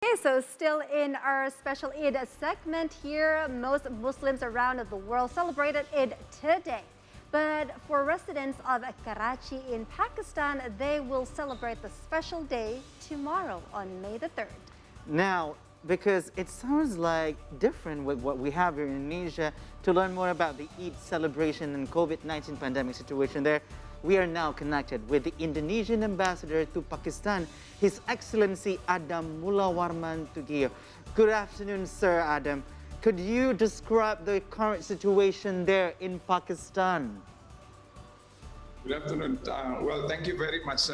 Okay, so still in our special Eid segment here, most Muslims around the world celebrated Eid today. But for residents of Karachi in Pakistan, they will celebrate the special day tomorrow on May the 3rd. Now, because it sounds like different with what we have here in Indonesia, to learn more about the Eid celebration and COVID-19 pandemic situation there, we are now connected with the Indonesian Ambassador to Pakistan, His Excellency Adam Mulawarman Tudio. Good afternoon, Sir Adam. Could you describe the current situation there in Pakistan? Good afternoon. Well, thank you very much,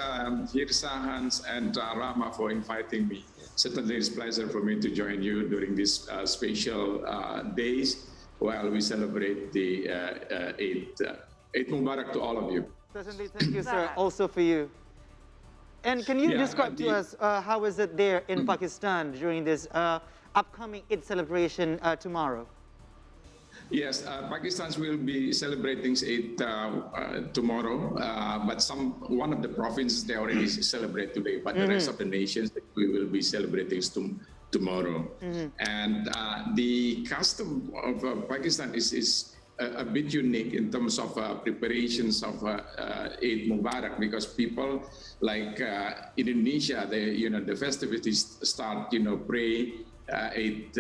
Hirsa, Hans, and Rama for inviting me. Certainly, it's a pleasure for me to join you during these special days while we celebrate the Eid Mubarak to all of you. Certainly, thank you, sir, also for you. And can you describe to us how is it there in Pakistan during this upcoming Eid celebration tomorrow? Yes, Pakistan's will be celebrating Eid tomorrow, but one of the provinces they already celebrate today, but the rest of the nations we will be celebrating tomorrow. And the custom of Pakistan is a bit unique in terms of preparations of Eid Mubarak, because people like Indonesia, the festivities start, pray Eid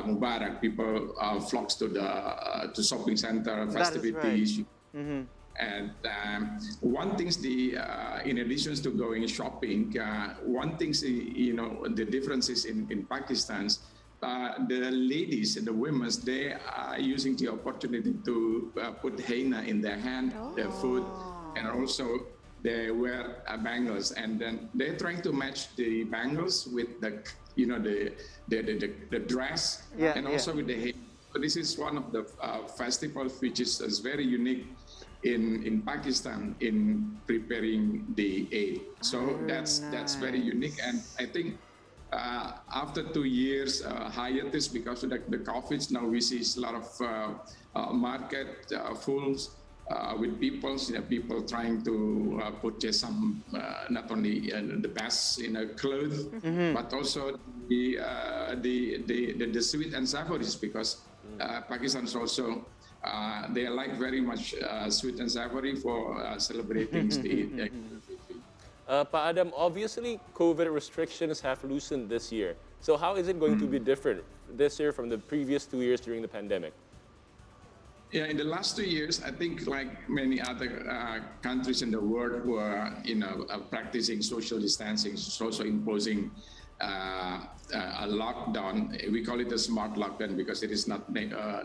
Mubarak. People flocks to the shopping center festivities. Right. And one thing, in addition to going shopping, one thing, the differences in Pakistan's. The ladies and the women, they are using the opportunity to put henna in their hand, their foot, and also they wear bangles. And then they're trying to match the bangles with the dress, and also with the henna. So this is one of the festivals which is very unique in Pakistan in preparing the Eid. So that's very unique, and I think. After 2 years hiatus because of the COVID, now we see a lot of market fulls with people trying to purchase some not only the best clothes, but also the sweet and savories, because Pakistan's also they like very much sweet and savory for celebrating the Pak Adam, obviously COVID restrictions have loosened this year. So how is it going to be different this year from the previous 2 years during the pandemic? Yeah, in the last 2 years, I think like many other countries in the world were, practicing social distancing, also imposing a lockdown. We call it a smart lockdown because it is not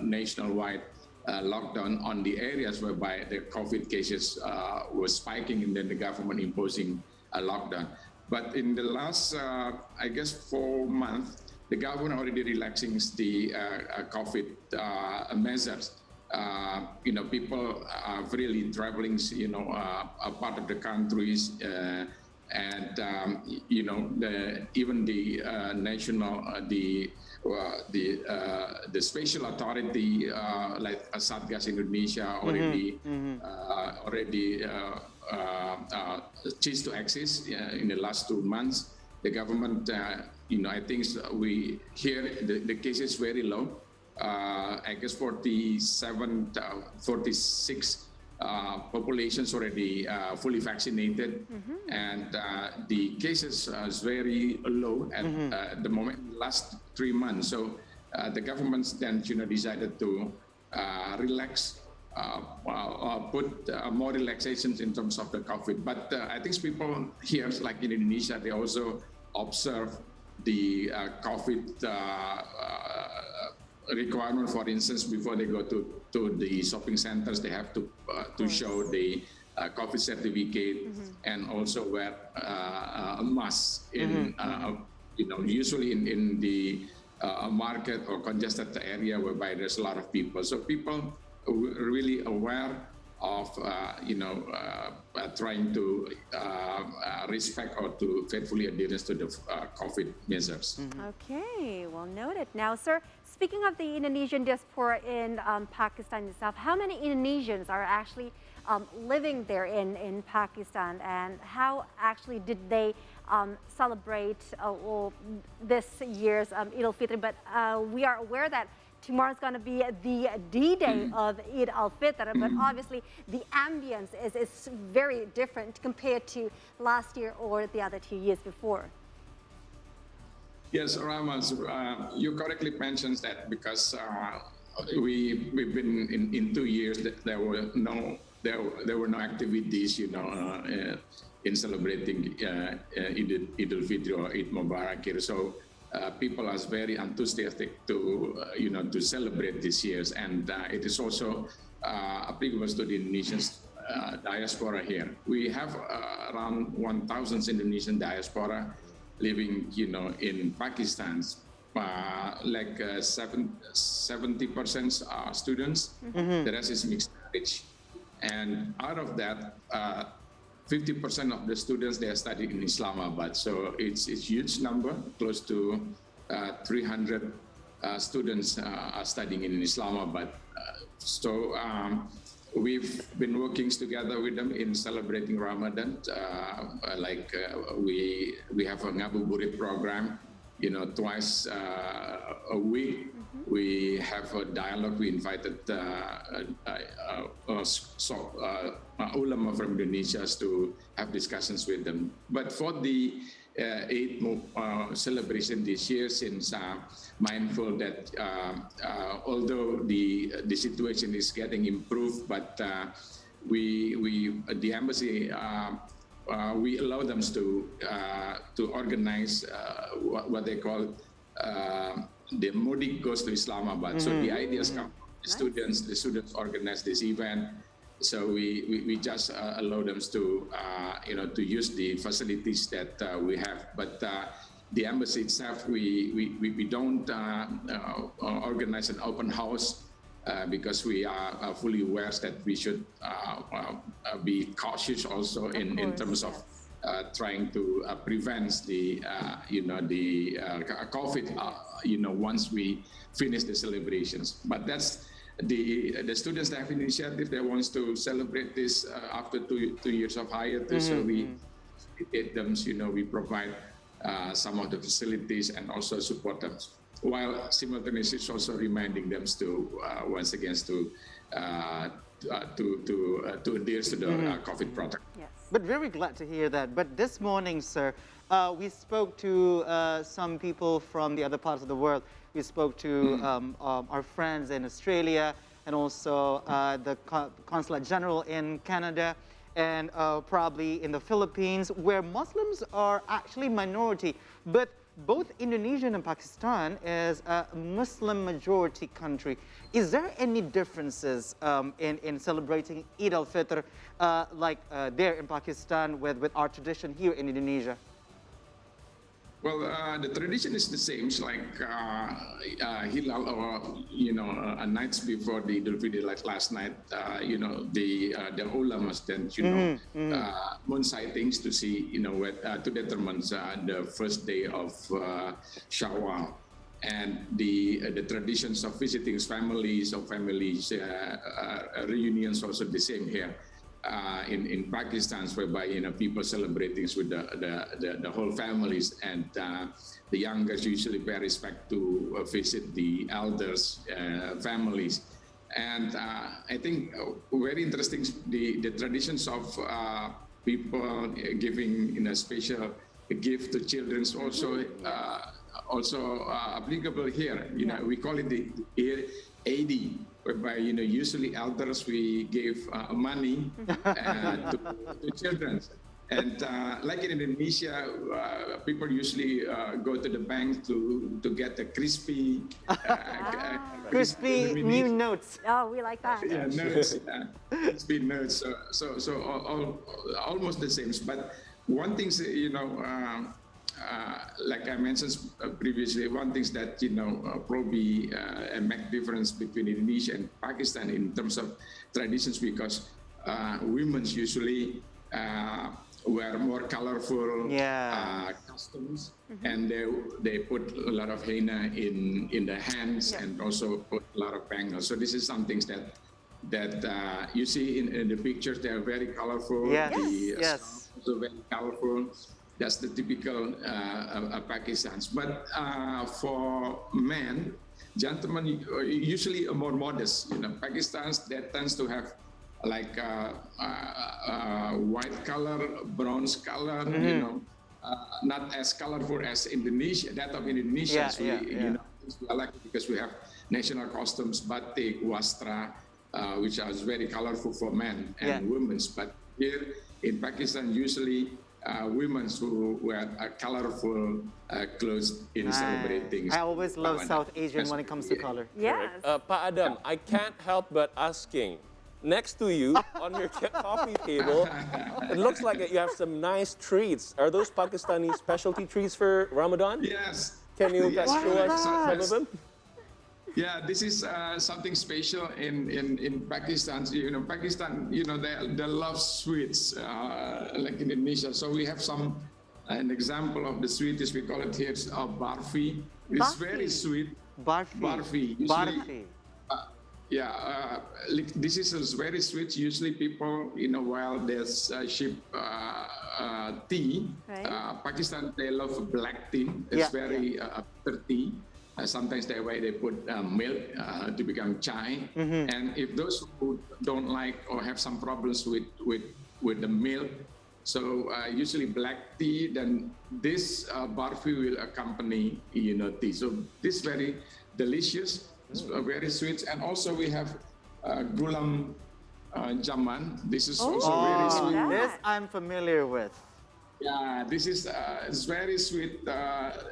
nationwide. Lockdown on the areas whereby the COVID cases were spiking, and then the government imposing a lockdown. But in the last, 4 months, the government already relaxing the COVID measures. People are really traveling, a part of the countries, and even the national the special authority like Satgas Indonesia already ceased to exist in the last 2 months. The government, I think we hear the cases very low. 46 populations already fully vaccinated, and the cases is very low at the moment, last 3 months. So the government then decided to relax, put more relaxations in terms of the COVID. But I think people here, like in Indonesia, they also observe the COVID requirement. For instance, before they go to the shopping centers, they have to show the COVID certificate and also wear a mask in usually in the market or congested area whereby there's a lot of people. So people are really aware of trying to respect or to faithfully adherence to the COVID measures. Okay, well noted. Now, sir, speaking of the Indonesian diaspora in Pakistan itself, how many Indonesians are actually living there in Pakistan, and how actually did they celebrate this year's Idulfitri, but we are aware that tomorrow is going to be the D-Day of Eid al-Fitr, but obviously the ambience is very different compared to last year or the other 2 years before. Yes, Ramas, you correctly mentioned that because we've been in 2 years that there were no activities, in celebrating Idulfitri or Eid Mubarak here. So people are very enthusiastic to celebrate this year's, and it is also applicable to the Indonesian diaspora here. We have around 1,000 Indonesian diaspora living, in Pakistan. Like 70% are students. The rest is mixed marriage, and out of that, 50% of the students, they are studying in Islamabad. So it's a huge number, close to 300 students are studying in Islamabad. So we've been working together with them in celebrating Ramadan. We have a ngabuburit program, twice a week. We have a dialogue. We invited ulama from Indonesia to have discussions with them. But for the Eid celebration this year, since mindful that although the situation is getting improved, but the embassy we allow them to organize what they call the Mudik goes to Islamabad. So the ideas come from the students. The students organize this event. So we just allow them to use the facilities that we have. But the embassy itself, we don't organize an open house because we are fully aware that we should be cautious also in terms of trying to prevent the COVID once we finish the celebrations. But that's the students that have initiative. They want to celebrate this after two years of hiatus. So we get them. We provide some of the facilities and also support them, while simultaneously also reminding them to once again to adhere to the COVID protocol. Yes. But very glad to hear that. But this morning, sir, we spoke to some people from the other parts of the world. We spoke to our friends in Australia and also the Consulate General in Canada and probably in the Philippines, where Muslims are actually minority. But both Indonesia and Pakistan is a Muslim majority country. Is there any differences in celebrating Eid al-Fitr like there in Pakistan with our tradition here in Indonesia? Well, the tradition is the same. It's like Hilal, or nights before the Idulfitri, like last night. The ulamas then moon sightings to see to determine the first day of Shawwal, and the traditions of visiting families or families reunions also the same here. In Pakistan, whereby people celebrating with the whole families, and the youngers usually pay respect to visit the elders' families. And I think very interesting the traditions of people giving a special gift to children also applicable here. We call it the AD, whereby usually elders we give money to children, and like in Indonesia, people usually go to the bank to get a crispy new notes. Oh, we like that. Yeah, notes, crispy notes. So almost the same. But one thing, like I mentioned previously, one thing that probably make difference between Indonesia and Pakistan in terms of traditions, because women usually wear more colorful costumes, and they put a lot of henna in the hands, and also put a lot of bangles. So this is some things that you see in the pictures. They are very colorful. Yes. The Yes. also very colorful. That's the typical Pakistans. But for men, gentlemen usually are more modest. Pakistans, that tends to have like white color, bronze color, not as colorful as Indonesia, that of Indonesia. We are lucky because we have national costumes, batik, wastra, which are very colorful for men and women. But here in Pakistan, usually women who wear colorful clothes in celebrating. I always love South Asian when it comes to color. Yes. Pak Adam, I can't help but asking. Next to you, on your coffee table, it looks like you have some nice treats. Are those Pakistani specialty treats for Ramadan? Yes. Can you guys show us some of them? Yeah, this is something special in Pakistan. Pakistan, they love sweets like Indonesia. So we have an example of the sweet is we call it here barfi. It's very sweet. Barfi. Usually, this is very sweet. Usually people, while there's sheep tea, Pakistan, they love black tea. It's very bitter tea. Sometimes they put milk to become chai. And if those who don't like or have some problems with the milk, so usually black tea, then this barfi will accompany tea. So this very delicious. It's very sweet, and also we have gulam jaman. This is also very sweet. This I'm familiar with. Yeah, this is it's very sweet.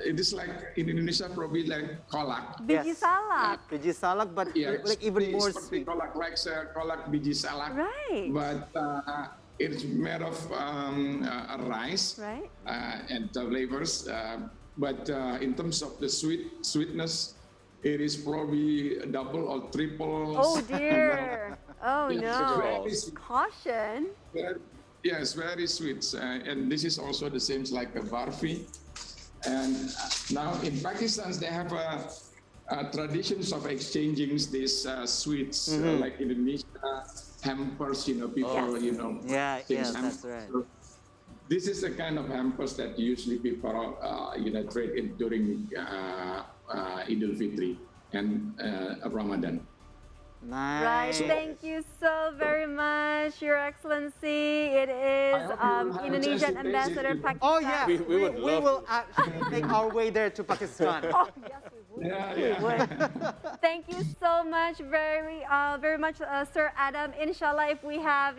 It is like in Indonesia probably like kolak. Biji salak. Biji salak, but like even more sweet. Kolak like kolak biji salak. Right. But it's made of rice and flavors. But in terms of the sweetness. It is probably double or triple. Oh dear. Oh no. Caution. Yes, very sweet. And this is also the same like a barfi. And now in Pakistan, they have traditions of exchanging these sweets, like Indonesia, hampers, people, Yes, that's right. So this is the kind of hampers that usually people, trade in during Idulfitri and Ramadan. Nice. Right. Thank you so very much, Your Excellency. It is Indonesian Ambassador Pakistan. Oh yeah, We would we love will actually make our way there to Pakistan. Oh, yes, we would. Yeah. We would. Thank you so much, very much, Sir Adam. Inshallah, if we have,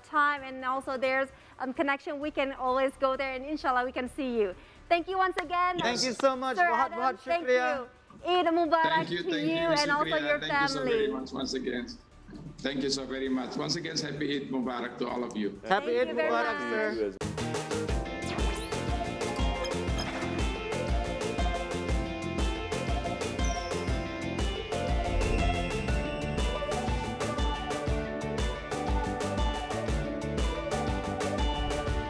time and also there's connection, we can always go there, and inshallah, we can see you. Thank you once again. Thank you so much. Sir Bahut Adam, bahut thank shukriya. you. Eid Mubarak Thank you, to you and also Shukriya. your Thank you so family. very much once again. Thank you so very much. Once again, happy Eid Mubarak to all of you. Happy Thank Eid you very Mubarak, much. sir. You as well.